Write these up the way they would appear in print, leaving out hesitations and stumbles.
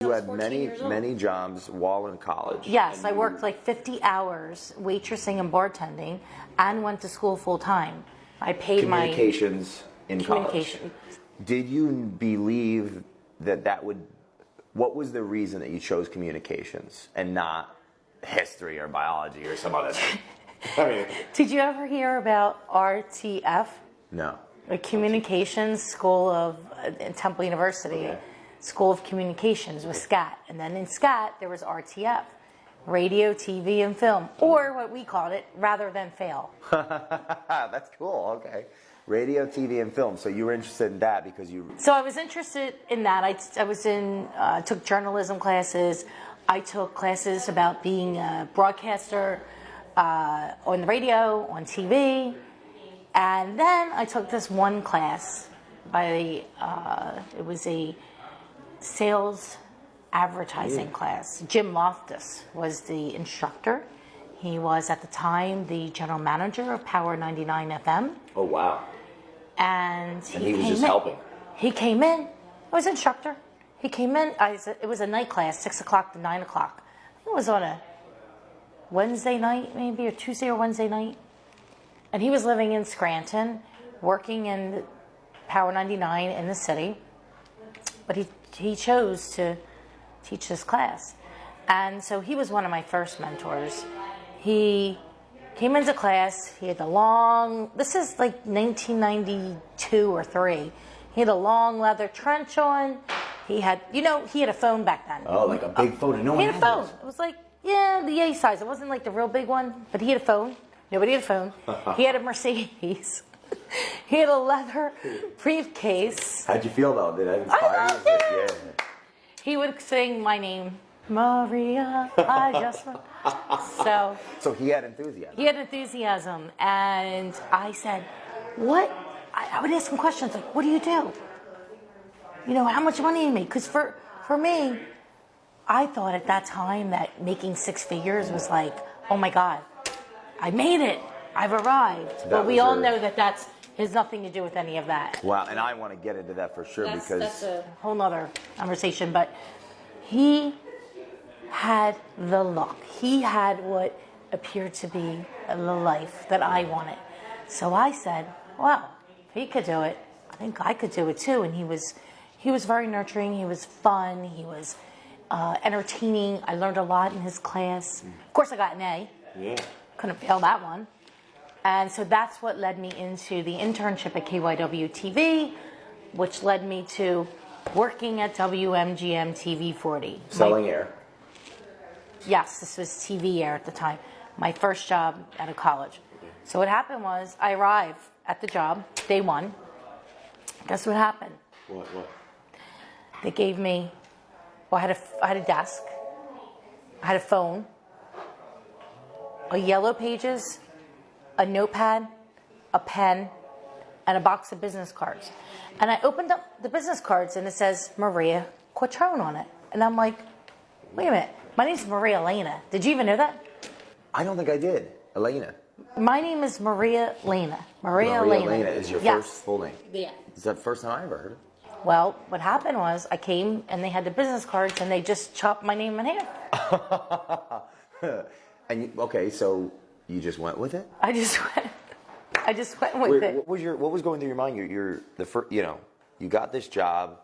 You had many jobs while in college. Yes, I worked like 50 hours waitressing and bartending and went to school full time. I paid communications in communication. college. Did you believe that would, what was the reason that you chose communications and not history or biology or some other thing? I mean, Did you ever hear about RTF? no. The Communications School of Temple University. Okay. School of Communications with SCAT. And then in SCAT, there was RTF, Radio, TV, and Film, or what we called it, rather than fail. That's cool, okay. Radio, TV, and film. So you were interested in that because you... So I was interested in that. I was took journalism classes. I took classes about being a broadcaster on the radio, on TV. And then I took this one class by, it was a sales advertising class. Jim Loftus was the instructor. He was at the time the general manager of Power 99 FM. Oh, wow. And he was just helping. He came in. I was instructor. He came in. It was a night class, 6 o'clock to 9 o'clock. It was on a Wednesday night, maybe, or Tuesday or Wednesday night. And he was living in Scranton, working in Power 99 in the city. But he chose to teach this class. And so he was one of my first mentors. He came into class, he had the long, this is like 1992 or 3. He had a long leather trench on. He had, he had a phone back then. Oh, like a big phone. No one had a phone. those. It was like, the A size. It wasn't like the real big one, but he had a phone. Nobody had a phone. He had a Mercedes. He had a leather briefcase. How'd you feel about it? Did that inspire you? Yeah. He would sing my name, Maria, I just want. So he had enthusiasm. He had enthusiasm. And I said, what? I would ask him questions like, what do you do? How much money do you make? Because for me, I thought at that time that making 6 figures was like, oh my God, I made it. I've arrived. But we all know that has nothing to do with any of that. Wow, and I want to get into that for sure because that's a whole nother conversation. But he had the luck. He had what appeared to be the life that I wanted. So I said, well, if he could do it, I think I could do it too. And he was very nurturing. He was fun. He was entertaining. I learned a lot in his class. Of course, I got an A. Yeah. Couldn't fail that one. And so that's what led me into the internship at KYW TV, which led me to working at WMGM TV 40. Selling air. Yes, this was TV air at the time. My first job out of college. So what happened was I arrived at the job, day one. Guess what happened? What? They gave me, I had a desk, I had a phone, a Yellow Pages, a notepad, a pen, and a box of business cards. And I opened up the business cards and it says Maria Quattrone on it. And I'm like, wait a minute, my name's Maria Elena. Did you even know that? I don't think I did. Elena. My name is Maria Elena. Maria Elena is your first full name. Yeah. Is that the first time I ever heard it? Well, what happened was I came and they had the business cards and they just chopped my name in half. And so you just went with it? I just went with it. What was going through your mind? You're the first, you got this job.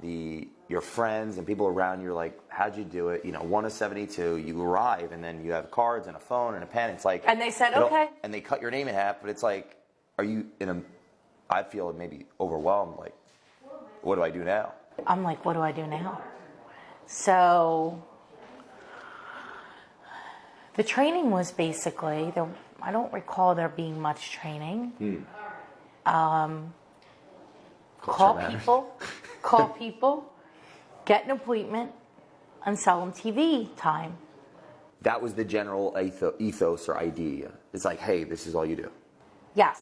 Your friends and people around you are like, how'd you do it? 1 of 72. You arrive and then you have cards and a phone and a pen. It's like, and they said okay. And they cut your name in half. But it's like, are you I feel maybe overwhelmed. Like, what do I do now? I'm like, what do I do now? So the training was basically, I don't recall there being much training. Call people, get an appointment, and sell them TV time. That was the general ethos or idea. It's like, hey, this is all you do. Yes.